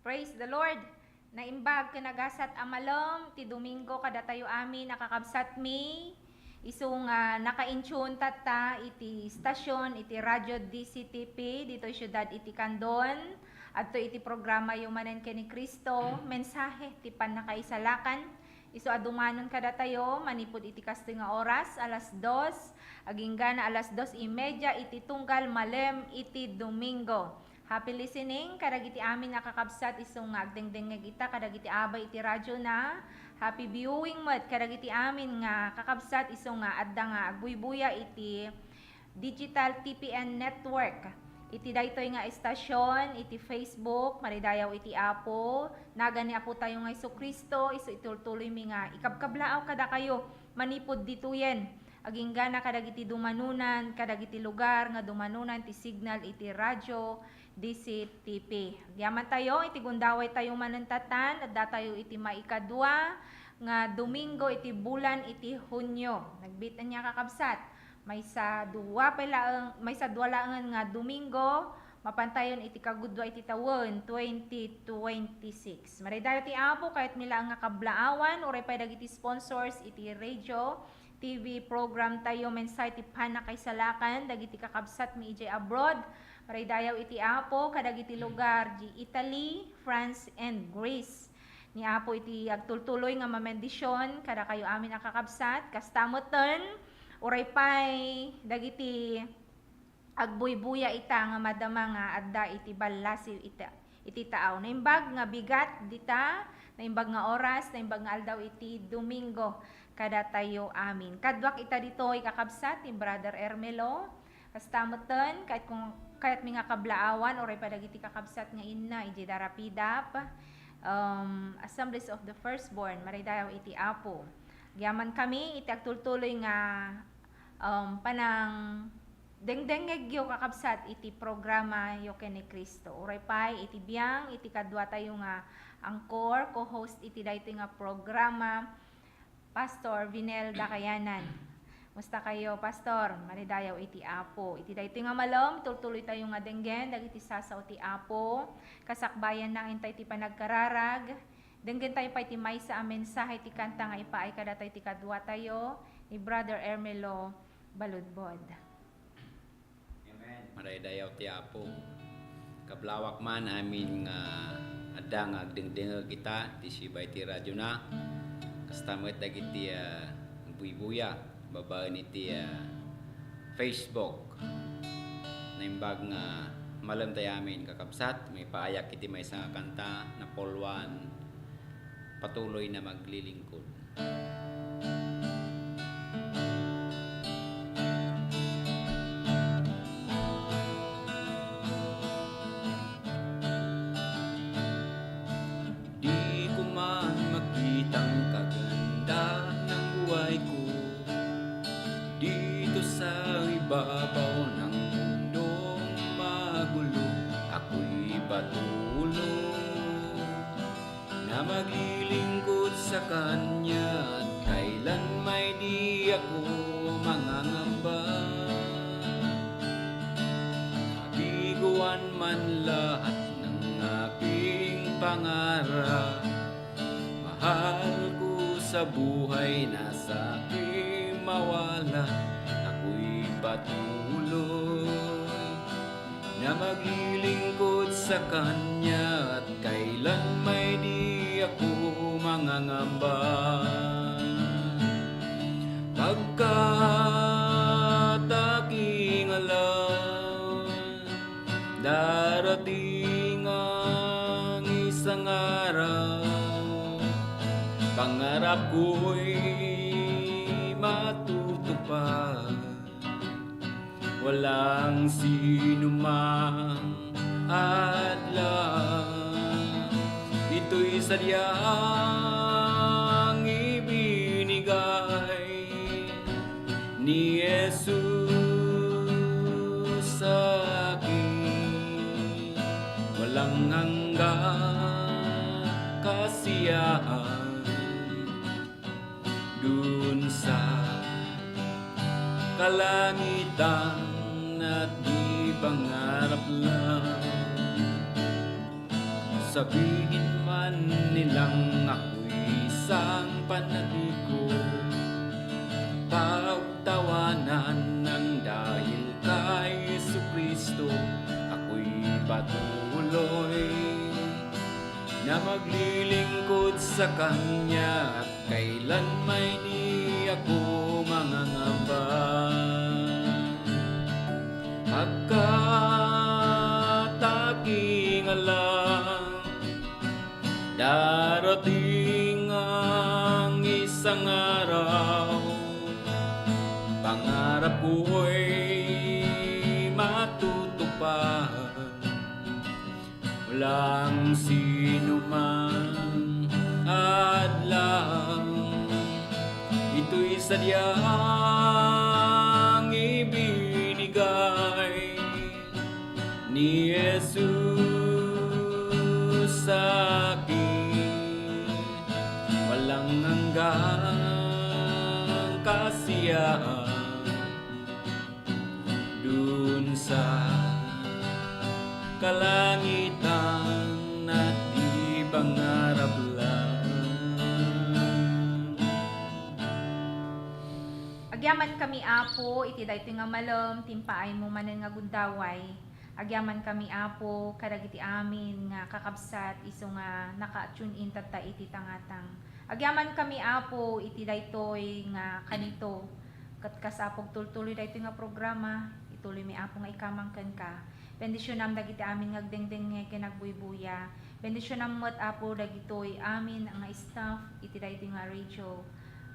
Praise the Lord. Naimbag kinagasat amalom ti Domingo kada tayo amin nakakabsat mi isung naka-intune tata iti stasyon iti radyo DCTP dito syudad iti Candon adto iti programa Yumanen ken ni Cristo mensahe ti panakaisalakan isu adumanon kada tayo manipud iti kastoy nga oras alas 2 aginggan alas 2:30 iti tunggal malem iti Domingo. Happy listening, kadagiti amin nakakabsat isong agdengdengeg ita, kadagiti abay iti radyo na. Happy viewing mat, kadagiti amin nga kakabsat isong adda nga agbuybuya iti Digital TPN Network. Iti daytoy nga estasyon, iti Facebook, maridayaw iti Apo, nagani apo tayo nga Isu Kristo, isu itultuloy mi nga ikabkablaaw kada kayo, manipod dituyen. Agingana kadagiti dumanunan, kadagiti lugar nga dumanunan ti signal iti radyo DCTP. Yaman tayo, iti gundaway tayo manantatan, at tayo iti maikadwa nga Domingo iti bulan iti Hunyo. Nagbitan niya kakabsat. May sa dua laang nga Domingo, mapantayon iti kagudwa iti tawon 2026. Maridayo ti Apo kahit mila nga kablaawan, uray pa dagiti sponsors iti radio, TV program tayo mensay ti panakaisalakan, dagiti kakabsat mi iti abroad, maridayaw iti Apo, kadagiti lugar, di Italy, France, and Greece. Ni Apo iti agtultuloy nga mamendisyon, kada kayo amin nakakabsat, kastamoten, uray pay, dagiti agbuybuya ita nga madama nga adda iti balasiw iti taaw. Naimbag nga bigat dita, naimbag nga oras, naimbag nga aldaw iti Domingo, kada tayo amin. Kadwak ita dito ikakabsat ni Brother Ermelo, kastamoten, kahit mga kablaawan oray padagiti kakabsat nga inna iti darapidap Assemblies of the Firstborn maridayaw iti Apo. Yaman kami iti agtultuloy nga panang dengdengeg yo kakabsat iti programa yo ken ni Cristo. Oray pay iti biang iti kadwa tayo nga angkor co-host iti daytoy nga programa Pastor Vinel Dakayanan. Musta kayo, Pastor? Maridayaw iti Apo. Iti daytoy nga malom, tultuloy tayo nga denggen, dagiti sasaw ti Apo. Kasakbayan nang intay ti panagkararag. Denggen tayo pa iti maysa a mensahe ti kanta nga ipaay kada tayo ti kadwa tayo ni Brother Ermelo Baludbod. Amen. Maridayaw ti Apo. Kablawak man amin nga adda nga agdengdeng kita ti sibay ti radyo na. Kastamot dagiti buibuya babaan iti Facebook. Naimbag nga malam tayo amin kakabsat, may paayak iti may nga kanta na polwan patuloy na maglilingkod. Babaw ng mundong magulo, ako'y patuloy na maglilingkod sa Kanya at kailan may di ako mangangamba. Nabiguan man lahat ng aking pangarap, mahal ko sa buhay na sa aking mawala. Patuloy na maglilingkod sa Kanya at kailan may di ako mangangamba. Pagkat aking alam, darating ang isang araw, pangarap ko'y matutupad. Walang sinumang adlang, ito'y sadyang ibinigay ni Jesus sa akin. Walang hanggang kasiyahan dun sa kalangitan at di pangarap lang. Sa sabihin man nilang ako'y isang panatiko, pagtawanan ng dahil kay Jesucristo, ako'y patuloy na maglilingkod sa Kanya at kailan may di ako mangangamba. Pagkat aking alam, darating ang isang araw, pangarap ko'y matutupad. Walang sino man adlang, ito'y sadyang ibinigay ni Jesus sa akin. Walang hanggang kasiyahan dun sa kalangitan at di pangarap lang. Agyaman kami Apo, iti daytoy nga malam, timpaay mo manen nga gundaway. Agyaman kami Apo, kadagiti amin nga kakabsat, iso nga naka-tune in tata iti tangatang. Agyaman kami Apo, iti daytoy nga kanito, kat kasapog tultuloy daytoy nga programa, ituloy mi Apo nga ikamangken ka. Bendisyon dagiti amin nga agdengdeng nga kinagbuybuya. Bendisyon met Apo dagitoy amin nga staff iti daytoy nga radio.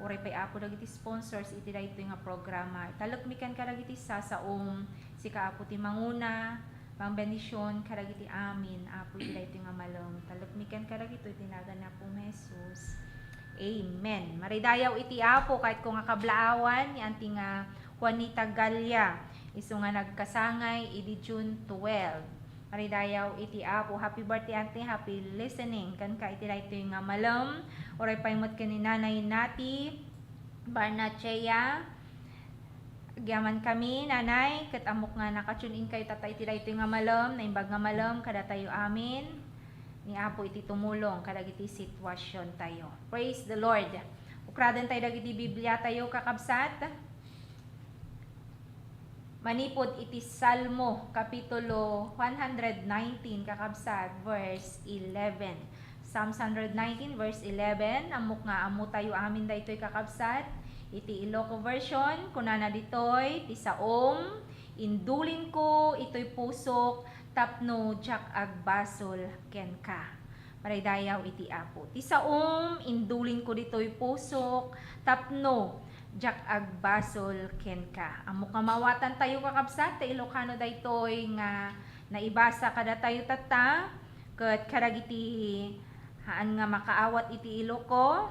Uray pay Apo dagiti sponsors iti daytoy nga programa. Talukmikan ka dagiti sasaom si Apo ti manguna, pang bendisyon ka dagiti amin Apo iti daytoy nga malem. Talukmikan ka dagitoy tinagan na po Jesus. Amen. Maridayaw iti Apo kahit kung nga kablaawan ni anting Juanita Galia. Iso nga nagkasangay idi June 12. Maridayaw iti Apo. Happy birthday ante, happy listening. Kan ka iti daytoy nga malam. Oray paymot ka ni Nanay Nati Barnachea. Agyaman kami, Nanay, ket amok nga nakatune in kayo tata iti daytoy nga malam, naimbag nga malam kada tayo amin. Ni Apo iti tumulong kadagiti sitwasyon tayo. Praise the Lord. Ukradan tayo dagiti Biblia tayo kakabsat. Manipod iti Salmo kapitulo 119 kakabsat verse 11. Psalms 119 verse 11. Amok nga amo tayo amin daytoy kakabsat. Iti Iloco version kunana ditoy ti saom indulin ko ito'y pusok tapno jak agbasol ken ka. Maridayaw iti Apo. Ti saom indulin ko dito'y pusok tapno jak agbasol ken ka. Amok nga mawatan tayo kakabsat ti Ilocano daytoy nga naibasa kada tayo tata ket karagiti haan nga makaawat iti Iloco.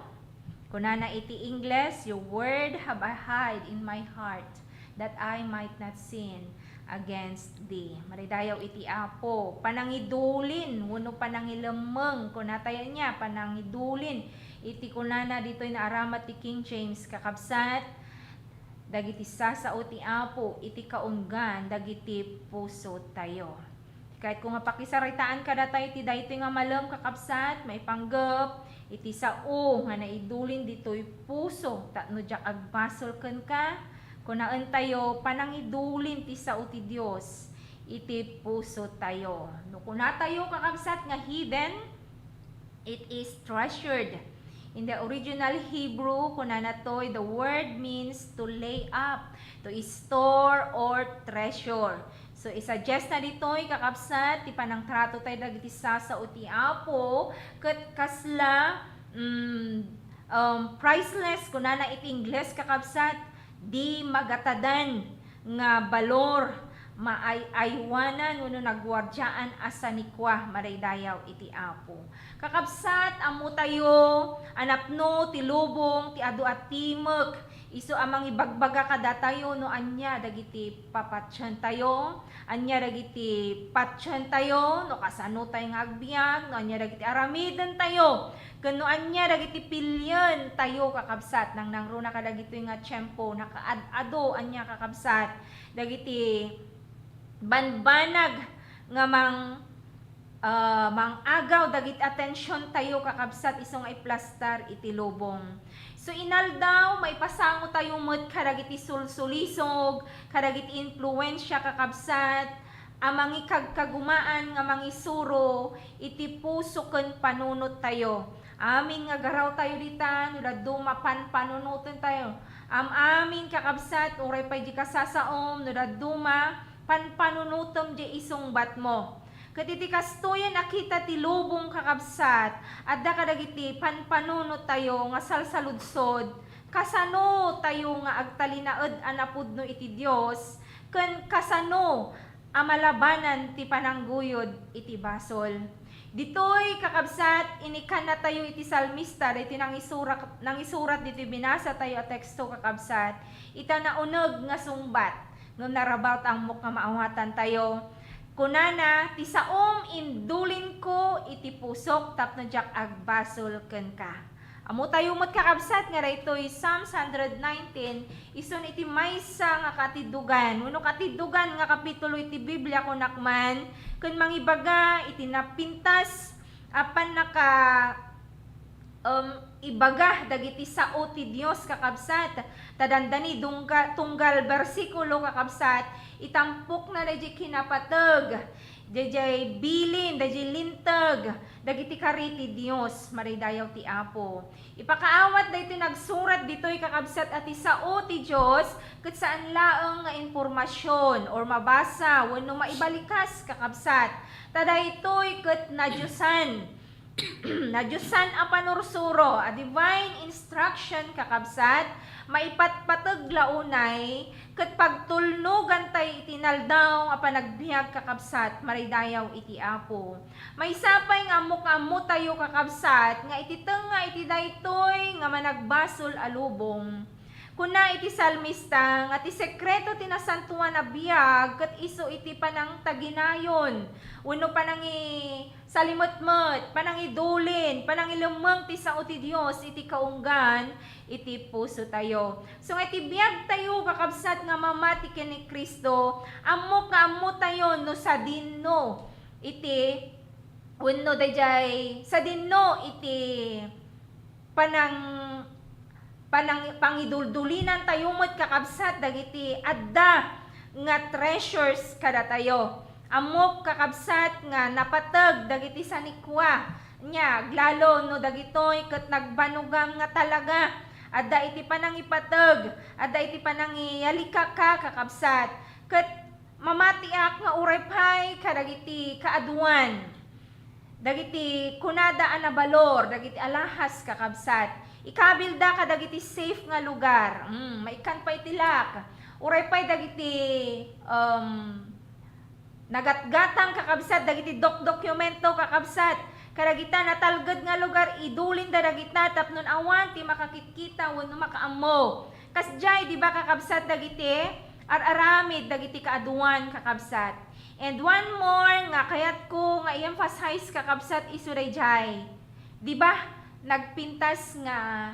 Kunana iti English, your word have I hide in my heart that I might not sin against thee. Maridayaw iti Apo. Panangidulin, wano panangilemeng, kunatayan niya, panangidulin. Iti kunana dito'y naaramat ti King James kakabsat. Dagiti sasao ti Apo, iti kaunggan, dagiti puso tayo. Kahit kung mapakisaritaan kada tayo ti daytoy nga malam kakabsat, may panggap, iti sao nga naidulin dito'y puso, tapno jak agbasol ken ka, kunaan tayo panangidulin ti sao ti Dios, iti puso tayo. No kuna tayo kakabsat nga hidden, it is treasured. In the original Hebrew, kunana toy, the word means to lay up, to store or treasure. So, isuggest na dito'y kakabsat, ti panang trato tayo dagiti sasao ti Apo, ket kasla priceless, kunana iti Ingles kakabsat, di magatadan nga balor, maayaywanan, uno nagwardyaan asa nikwa, maraydayaw iti Apo. Kakabsat, amo tayo, anapno, ti lubong, ti adu at timog, iso amang ibagbaga kada tayo, no anya, dagiti papatsyan tayo, anya dagiti patsyan tayo, no kasano tayo nga agbyag, no anya dagiti aramidan tayo, kano anya dagiti pilyan tayo kakabsat, nang nangruna ka dagiti nga tiyempo, nakaad-ado anya kakabsat, dagiti banbanag nga mang mangagaw dagit atensyon tayo kakabsat isong ay plastar iti lubong. So inaldaw maipasango tayo met kadagiti sulsulisog, kadagiti influensya kakabsat, amang ikagkagumaan nga mangisuro iti puso ken panunot tayo. Amin nga garaw tayo ditan, no dumapan panunutan tayo. Amin kakabsat, uray pay di kasasaom, no duma panpanunutom di isungbat mo. Katiti kastoyan akita ti lubong kakabsat, adda kadagiti panpanunot tayo nga salsaludsod, kasano tayo nga agtalinaed anapudno iti Dios, ken kasano amalabanan ti panangguyod iti basol. Ditoy kakabsat inikan na tayo iti salmista diti nangisurat diti binasa tayo a teksto kakabsat. Ita nauneg nga sungbat ngem narabaut ang nga maawatan tayo. Kunana ti saom indulin ko iti pusok tapno jak agbasol ken ka. Amo tayo met kakabsat nga daytoy Psalms 119 ison iti maysa nga katidugan. Wenno katidugan nga kapitulo iti Biblia kunakman ken mangibaga iti napintas apan naka ibaga dagiti sao ti Dios kakabsat. Tadandani tunggal bersikulo kakabsat itampok na dayjay kinapateg, dayjay bilin, dayjay linteg, dagiti kariti Dios maridayaw ti Apo. Ipakaawat daytoy nagsurat ditoy kakabsat at sao ti Dios ket saan laeng nga impormasyon or mabasa wenno maibalikas kakabsat. Tadaytoy ket nadyusan nadyusan a panursuro, a divine instruction kakabsat, maipatpateg launay ket pagtulnugan tay itinaldaw a panagbiag kakabsat maridayaw iti Apo. May sapay nga amok-ammo tayo kakabsat nga iti tenga iti daytoy nga managbasol a lubong. Kuna iti salmista nga ti sekreto ti nasantuan a biag ket isu iti panang taginayon wenno panangi salimotmot, panangi dulin, panangi lumeng ti sao ti Dios iti kaunggan iti puso tayo. So nga iti biag tayo kakabsat nga mamati ken ni Kristo, ammo nga ammo tayo no sa dinno iti wenno dayjay sa dinno iti pangiduldulinan tayo mo't kakabsat dagiti adda nga treasures kada tayo. Amok kakabsat nga napateg dagiti sanikwa nya glalo no dagitoy ket nagbanugam nga talaga adda iti panangipateg, adda iti panangialika ka kakabsat ket mamatiak nga uray pay kadagiti kaaduan. Dagiti kunada anabalor, dagiti alahas kakabsat. Ikabilda ka dagiti safe nga lugar. Maikan pa itilak. Uray pay dagiti nagatgatang kakabsat, dagiti dokumento kakabsat. Kadagita natalged nga lugar idulin da dagita tapnon awan ti makakitkita wenno makaammo. Kasjay di ba kakabsat dagiti araramid dagiti kaaduan kakabsat. And one more nga kayat ko nga i-emphasize kakabsat isu dayjay. Di ba? Nagpintas nga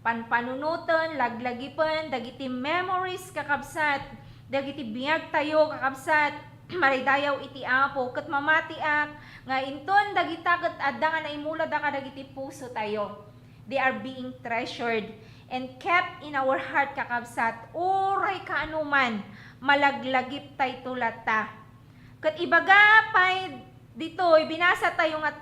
panpanunutan, laglagipan, dagiti memories kakabsat, dagiti biag tayo kakabsat, maridayaw iti Apo, ket mamatiak, nga inton dagita ket adda nga naimula da kadagiti puso tayo. They are being treasured and kept in our heart kakabsat, uray kaanuman, malaglagip tay tulata. Ket ibaga pay ditoy, binasa tayo nga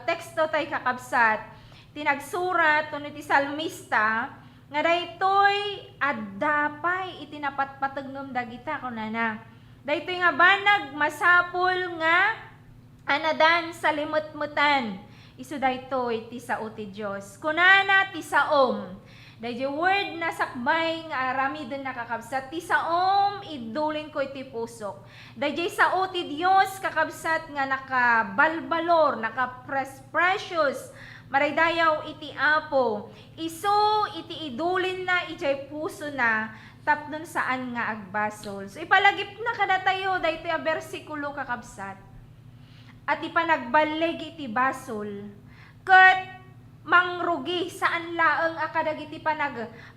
teksto tay kakabsat, tinagsurat no iti salmista nga daytoy adda pay itinapatpateg dagita kunana. Daytoy nga banag masapul nga anadan sa limutmutan. Isu daytoy ti sao ti Dios. Kunana ti saom. Dayjay word na sakbay nga aramiden nakakabsat ti saom idulin ko iti pusok. Dayjay sao ti Dios kakabsat nga nakabalbalor, naka-precious maraydayaw iti Apo. Isu iti idulin na ijay puso na tapnon saan nga agbasol. So ipalagip na kada tayo daytoy a bersikulo kakabsat. At ipanagbaleg iti basol. Ket mangrugi saan laeng akadagiti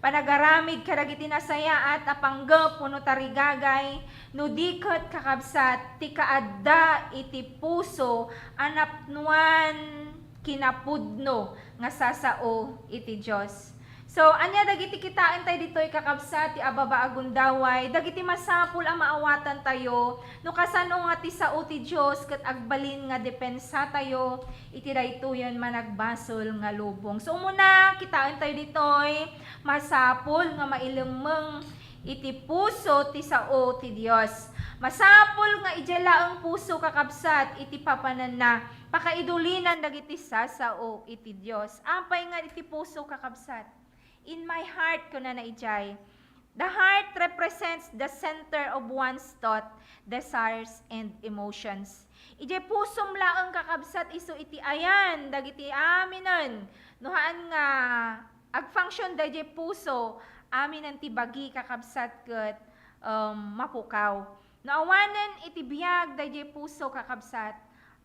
panagaramid kadagiti nasaya at apanggep puno tarigagay no diket kakabsat ti kaadda iti puso anapnuan kinapudno nga sasao iti Dios. So, anya dagiti kitaan tayo dito'y kakabsat, ti ababa agundaway, dagiti masapul ang maawatan tayo, no kasano nga ti sao ti Diyos, kat agbalin nga depensa tayo, iti daytoyon managbasol nga lubong. So, muna, kitaan tayo dito'y masapul nga mailemeng iti puso ti sao ti Diyos. Masapul nga ijala ang puso kakabsat, iti papanan na, pakaidulinan dagiti sasao iti Diyos. Ampay nga iti puso kakabsat. In my heart ko na naijay. The heart represents the center of one's thought, desires, and emotions. Ije pusom laang kakabsat iso iti ayan, dagiti aminan. Nuhaan nga, ag-function da ije puso, aminan ti bagi kakabsat ket mapukaw. Naawanan iti biyag da ije puso kakabsat,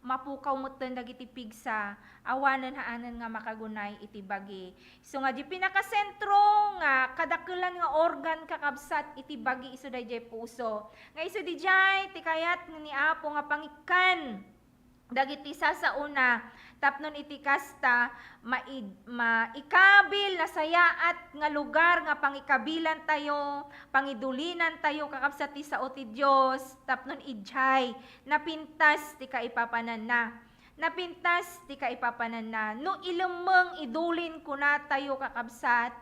mapukaw moten dagiti pigsa, awanan haanan nga makagunay iti bagi. So nga di pinakasentro nga kadakelan nga organ kakabsat iti bagi iso dayjay puso. Nga iso dijay ti kayat ni Apo nga pangikan dagiti sasauna tapnon iti kasta maikabil na sayaat nga lugar nga pangikabilan tayo, pangidulinan tayo kakabsat ti sao ti Dios tapnon ijay napintas ti kaipapanan na. Napintas ti kaipapanan na. No ilemeng idulin kuna tayo kakabsat,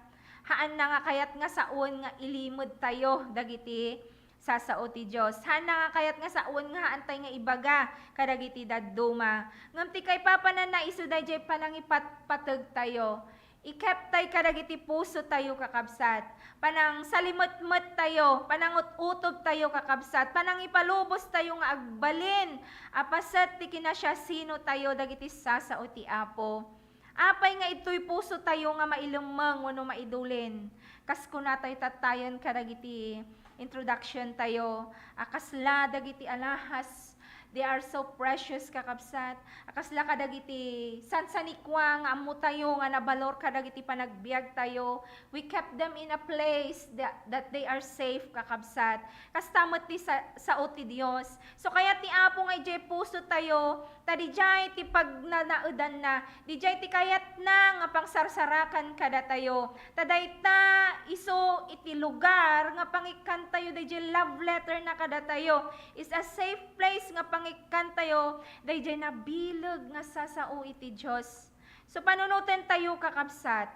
haan na nga kayat nga saon nga ilimod tayo dagiti sasao ti Diyos. Hana nga kayat nga saon nga antay nga ibaga kadagiti dadduma. Ngam ti kay papanan na isu dayjay panangipatpateg tayo. Ikeptay kadagiti puso tayo kakabsat. Panang salimot-mot tayo, panangut-utob tayo kakabsat, panang ipalubos tayo nga agbalin. Apasat ti kinasya sino tayo dagiti sasao ti Apo. Apay nga ito'y puso tayo nga mailemeng wano maidulin. Kaskuna tayo tatayon kadagiti introduction tayo, akasla dagiti alahas, they are so precious kakabsat, akasla kadagiti sansanikwa nga ammo tayo nga nabalor kadagiti panagbiag tayo, we kept them in a place that they are safe kakabsat, kastamot ti sao ti Dios. So kaya ti Apo nga ijay puso tayo, tadijay ti pagnanaudan na, dijay ti kayat na nga pangsarsarakan kada tayo, tadayta iso iti lugar nga pangikan tayo, dijay love letter na kada tayo, is a safe place nga pangikan tayo, dijay nabilog nga sasao iti Diyos. So panunutin tayo kakabsat,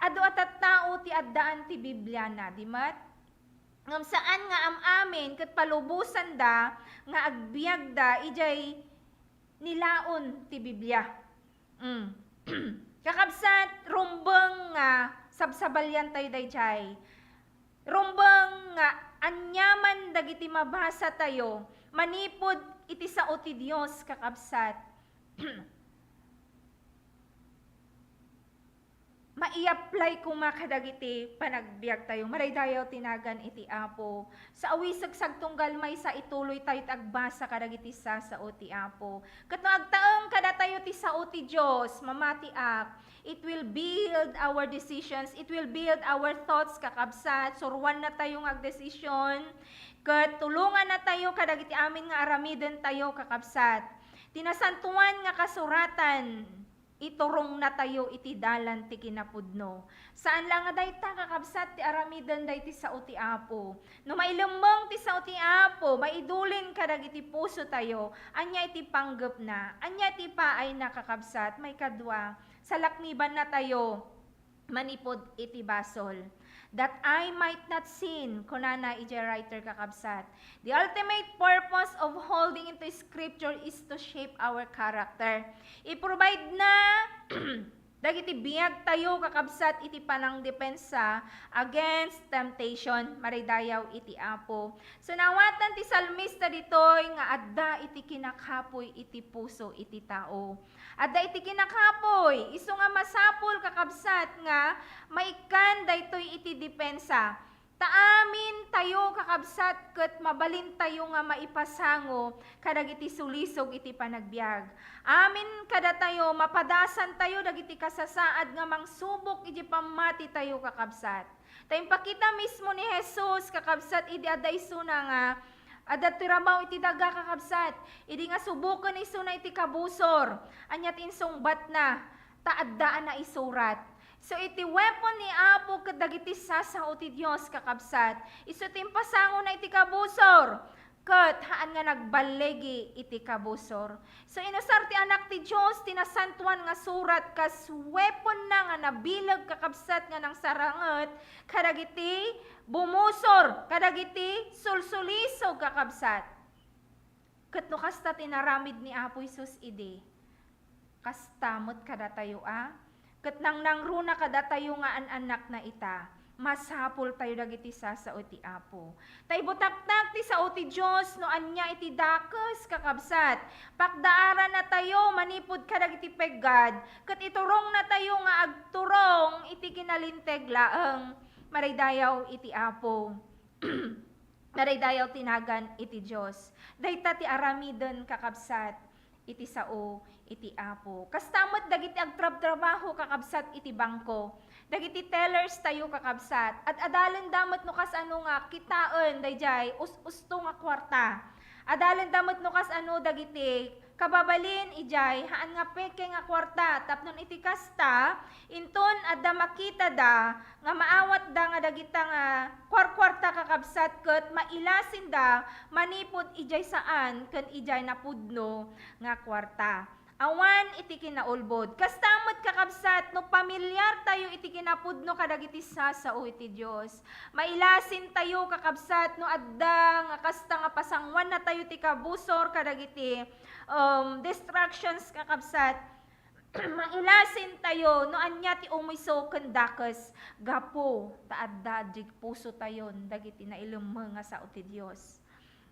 adu atat tao ti addaan ti Biblia na, di mat? Ngam saan nga amin, ket palubusan da, nga agbiag da, ijay nilaon ti Biblia. Kakabsat, rumbeng nga sabsabalyan tayo dayjay. Rumbeng nga anyaman dagiti mabasa tayo, manipod iti sao ti Dios kakabsat. Mai-apply ko makadagiti panagbiag tayo. Maraydayaw tinagan iti Apo. Sa awisag sagtunggal may sa ituloy tayo agbasa kadagiti sa sao ti Apo. Ket no agtaeng kada tayo ti sao ti Dios, mamatiak, it will build our decisions, it will build our thoughts kakabsat. Surwan na tayong agdesisyon, ket tulungan na tayo kadagiti amin nga aramiden tayo kakabsat. Tinasantuan nga kasuratan, iturong na tayo iti dalan ti kinapudno. Saan lang nga dayta kakabsat ti aramiden day ti sao ti Apo. No mailemeng ti sao ti Apo, maidulin kadagiti puso tayo, anya iti panggep na, anya iti paay na kakabsat, may kadwa, sa lakniban na tayo, manipod iti basol. That I might not sin, kunana iti writer kakabsat. The ultimate purpose of holding into Scripture is to shape our character. I-provide na dagiti biyag tayo kakabsat iti panang depensa against temptation, maridayaw iti Apo. So nawatan ti salmista ditoy nga adda iti kinakapoy iti puso iti tao. Adda iti kinakapoy, isu nga masapul kakabsat nga maikan daytoy iti depensa. Taamin tayo kakabsat ket mabalin tayo nga maipasango kadag iti sulisog iti panagbiag. Amin kada tayo mapadasan tayo dagiti kasasaad nga mangsubok iti pamati tayo kakabsat. Tayong pakita mismo ni Jesus kakabsat idi aday suna nga adat tirabaw iti daga kakabsat. Idi nga subukan isuna iti kabusor. Anyat insungbat na taaddaan na isurat. So iti weapon ni Apo kadagiti sasao ti Dios kakabsat. Isu timpasango na iti kabusor. Ket haan nga nagbalegi iti kabusor. So inusar ti anak ti Dios tinasantuan nga surat kas weapon na nga nabilag kakabsat nga nang saranget kadagiti bumusor kadagiti sulsulisog kakabsat. Ket no kasta tinaramid ni Apo Isus idi. Kastamot kada tayo ket nang nangruna kada tayo nga anak na ita, masapol tayo dagiti sasao ti Apo. Tay butaktak ti sao ti Dios no anya iti dakes kakabsat. Pakdaara na tayo manipud kadagiti peggad, ket iturong na tayo nga agturong iti kinalinteg laeng maraydayaw iti Apo. Maraydayaw tinagan iti Dios. Dayta ti aramiden kakabsat iti sao iti Apo. Kastamot dagiti agtrab-trabaho kakabsat iti bangko. Dagiti tellers tayo kakabsat. At adalan damot no kas ano nga kitaen dayjay usto nga kwarta. Adalan damot no kas ano dagiti kababalin ijay haan nga peke nga kwarta tapnon iti kasta inton adda makita da nga maawat da nga dagita nga kwarta kakabsat ket mailasin da manipod ijay saan ken ijay napudno nga kwarta. Awan iti kinaulbod. Kastamot kakabsat no pamilyar tayo iti kinapudno kadagiti sasao iti Dios. Mailasin tayo kakabsat no adda nga kasta nga pasangwan na tayo ti kabusor kadagiti distractions kakabsat. Mailasin tayo no anya ti umiso ken dakes gapo taadda jig puso tayon dagiti nailemmeng nga sao ti Dios.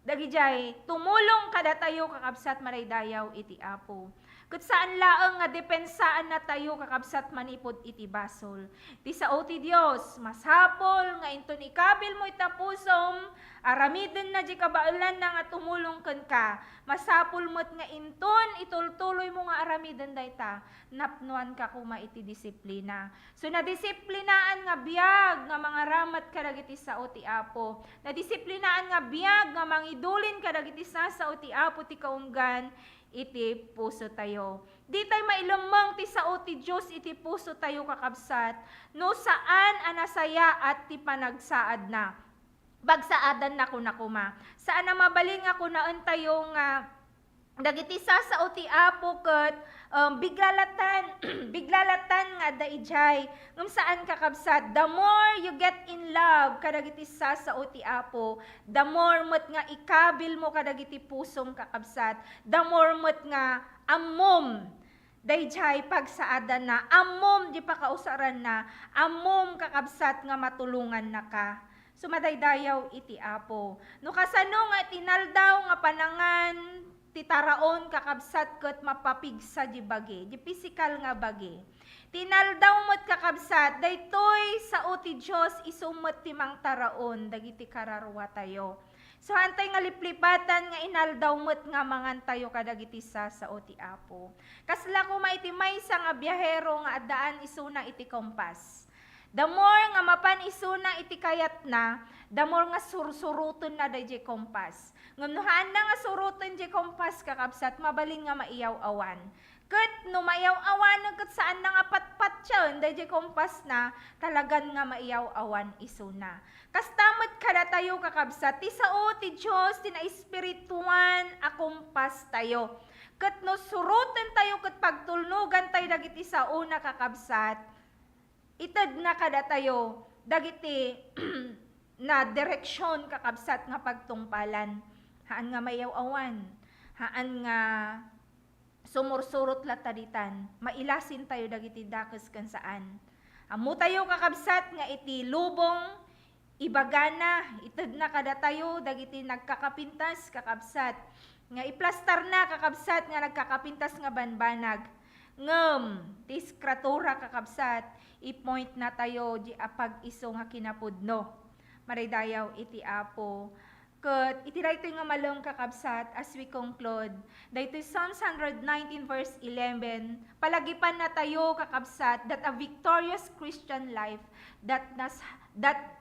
Dagijay tumulong kada tayo kakabsat maraydayaw iti Apo. Ket saan laeng nga depensaan na tayo kakabsat manipod iti basol. Ti sao ti Dios masapol nga inton ikabil mo itapusom aramiden na di kabailan na nga tumulong ken ka. Masapol mo't nga inton itultuloy mo nga aramiden dayta napnuan ka kuma iti disiplina. So nadisiplinaan nga biag nga mga ramat kadagiti sao ti Apo. Nadisiplinaan nga biag nga mangidulin kadagiti sao ti Apo ti kaunggan iti puso tayo. Di tayo mailamang ti sao ti Dios iti puso tayo kakabsat no saan anasaya at ti panagsaad na. Bagsaadan na kuma. Saan na mabaling ako naon tayo nga dagiti sasao ti Apo ket biglalatan nga daijay ngem saan kakabsat the more you get in love kadagiti sasao ti Apo the more met nga ikabil mo kadagiti pusom kakabsat the more met nga ammom dayjay pagsaadan na ammom di pakausaran na ammom kakabsat nga matulungan na ka. Sumadaydayaw iti Apo. No kasano nga tinaldaw nga panangan titaraon kakabsat ket mapapigsa di bagi, di physical nga bagi. Tinaldaw mo't kakabsat daytoy sao ti Dios isumot ti mangtaraon dagiti kararwa tayo. So hantay nga liplipatan nga inaldaw mo't nga mangan tayo kadagiti sao ti Apo. Kasla ko maiti maysa nga biyahero nga addaan isuna iti kompas. The more nga mapan isuna iti kayat na, the more nga sursuruton na da di kompas. Ngam nuhaan na nga suruton di kompas kakabsat, mabalin nga maiyaw-awan. Ket no maiyaw-awan, ket saan na nga patpat siya, da di kompas na, talagan nga maiyaw-awan isuna. Kastamot kada tayo kakabsat, ti sao ti Diyos, ti na espirituan akumpas tayo. Ket no suruton tayo, ket pagtulnugan tayo dagiti sao na kakabsat, ited na kada tayo dagiti na direksyon kakabsat nga pagtungpalan. Haan nga mayaw-awan, haan nga sumursurot lataditan, mailasin tayo dagiti dakes kan saan. Amu tayo kakabsat nga iti lubong, ibagana, ited na kada tayo dagiti nagkakapintas kakabsat, nga iplastar na kakabsat nga nagkakapintas nga banbanag. Ngem, tiskratura kakabsat, i-point na tayo di apag iso nga kinapudno. maraydayaw iti Apo. Ket iti daytoy nga malem kakabsat as we conclude. Daytoy Psalms 119 verse 11, palagipan na tayo kakabsat that a victorious Christian life that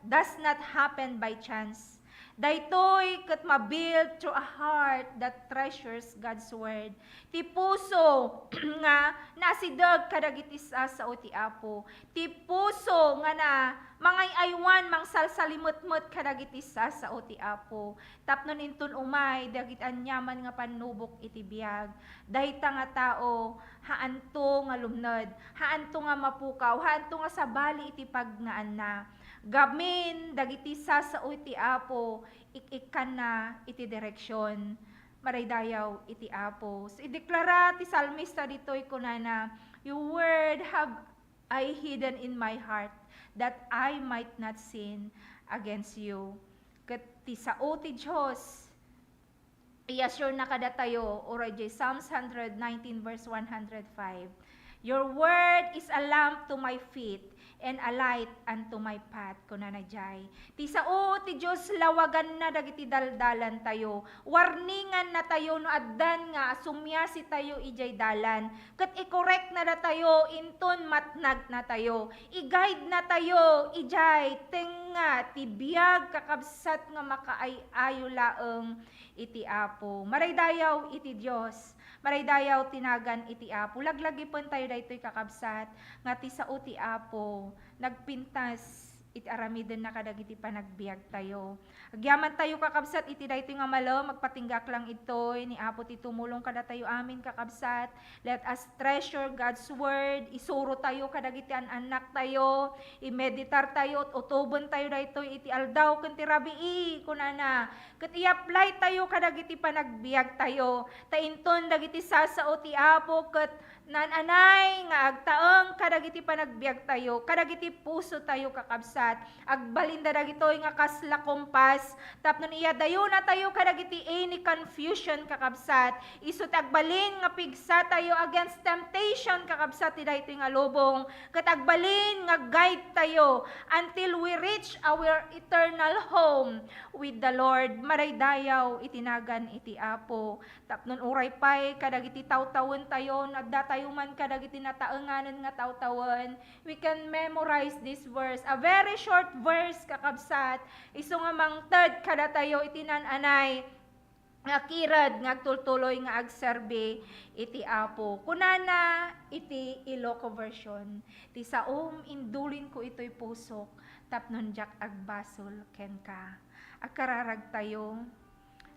does not happen by chance. Daytoy ket mabuild through a heart that treasures God's word. Ti puso nga nasideg kadagiti sa ti Apo. Ti puso nga na mangay-aywan mangsalsalimot-mot kadagiti sa ti Apo. Tapnon intun umay dagiti anyaman nga panubok iti biag. Dayta nga tao haanto nga lumned, haanto nga mapukaw, haanto nga sabali iti pagngaan na. Gamin dagiti sa iti Apo, ikan na iti direksyon. Maraydayaw iti Apo. So, ideklara ti salmista dito'y kunana, your word have I hidden in my heart, that I might not sin against you. Ket ti sao ti Diyos, i-assure na kada tayo, oray Psalms 119 verse 105. Your word is a lamp to my feet and a light unto my path, kunanajay. Ti sao ti Diyos lawagan na dagiti daldalan tayo. Warningan na tayo no addan nga sumyasi tayo ijay dalan. Ket i-correct na tayo inton matnag na tayo. I-guide na tayo ijay tenga ti biag kakabsat nga makaay-ayo laeng iti Apo. Maraydayaw iti Diyos. Maraydayaw tinagan iti Apo. Laglagipon tayo daytoy kakabsat nga ti sao ti Apo nagpintas iti aramiden na kadagiti panagbiag tayo. Agyaman tayo kakabsat iti daytoy nga malo magpatinggak lang itoy ni Apo ti tumulong kada tayo amin kakabsat. Let us treasure God's word. Isuro tayo kadagiti anak tayo. I-meditar tayo at utubon tayo daytoy iti aldaw ken ti rabii kunana. Ket i-apply tayo kadagiti panagbiag tayo. Tainton dagiti sasao ti Apo ket nananay nga agtaeng kadagiti panagbiag tayo, kadagiti puso tayo kakabsat, agbalinda dagitoy nga kasla kompas, tapnon iya dayo na tayo kadagiti any confusion kakabsat, isut agbalin nga pigsa tayo against temptation kakabsat ti daytoy nga lubong, ket agbalin nga guide tayo until we reach our eternal home with the Lord. Maraydayaw itinagan iti Apo, tapnon uray pay kadagiti tawtawon tayo, nadda tayo man kadagiti nataenganen nga tawtawan, we can memorize this verse. A very short verse kakabsat. Isu nga mangted kada tayo itinananay nga kirad nga tultuloy nga agserbe iti Apo. Kunana iti Ilocos version. Ti saom indulin ko ito'y pusok, tapnon jak agbasol ken ka. Agkararag tayo.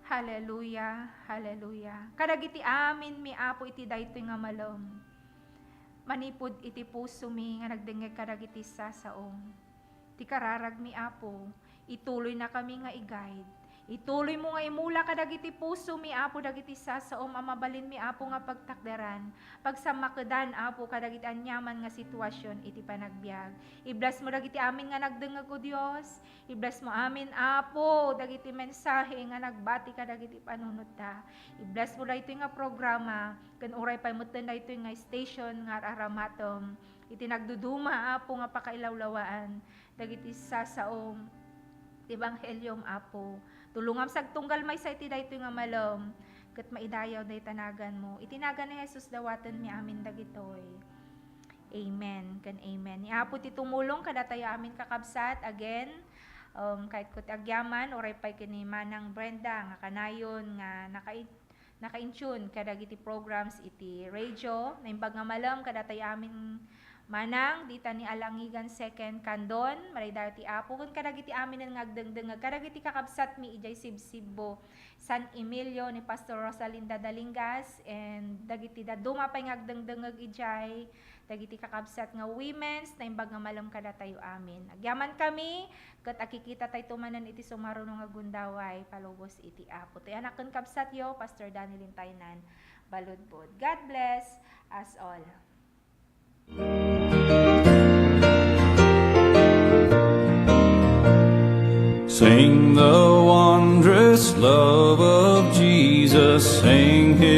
Hallelujah, hallelujah. Kadagiti amin mi Apo iti daytoy nga malom. Manipod iti puso mi nga nagdengeg kadagiti sasaom. Ti kararag mi Apo, ituloy na kami nga i-guide. Ituloy mo nga imula kadagiti puso mi Apo dagiti sasaom, amabalin mi Apo nga pagtakdaran. Pagsamakedan Apo kadagiti anyaman nga sitwasyon iti panagbiag. I-bless mo dagiti amin nga nagdengeg o Dios. I-bless mo amin Apo dagiti mensahe nga nagbati kadagiti panunot ta. I-bless mo daytoy nga programa ken uray pay metten daytoy nga station nga aramatom. Iti nagduduma Apo nga pakailawlawaan dagiti sasaom ti Ebanghelyo Apo. Tulungam sagtunggal may sa iti daytoy nga malom, ket maidayaw day tanagan mo. Itinagan ni Jesus dawaten mi amin dagitoy. Amen ken amen. Ni Apo ti tumulong kada tayo amin kakabsat again. Kahit ko ti agyaman oray pay kini Manang Brenda nga kanayon nga naka-intune kadagiti programs iti radio. Naimbag nga malam kada tayo amin Manang, dita ni Alangigan second kandon, maraydayo ti Apo, kun kadagiti amin nga agdengdengag, kadagiti kakabsat mi ijay Sibsibo, San Emilio ni Pastor Rosalinda Dalingas, and dagiti daduma pay nga agdengdengag ijay, dagiti kakabsat nga women's, na imbag nga malam kada tayo amin. Agyaman kami, kat akikita tayo tumanan iti sumaruno nga gundaway, palubos iti Apo. Tayo anakan kabsat yo, Pastor Danilin Taynan, Baludbod. God bless us all. Sing the wondrous love of Jesus, sing His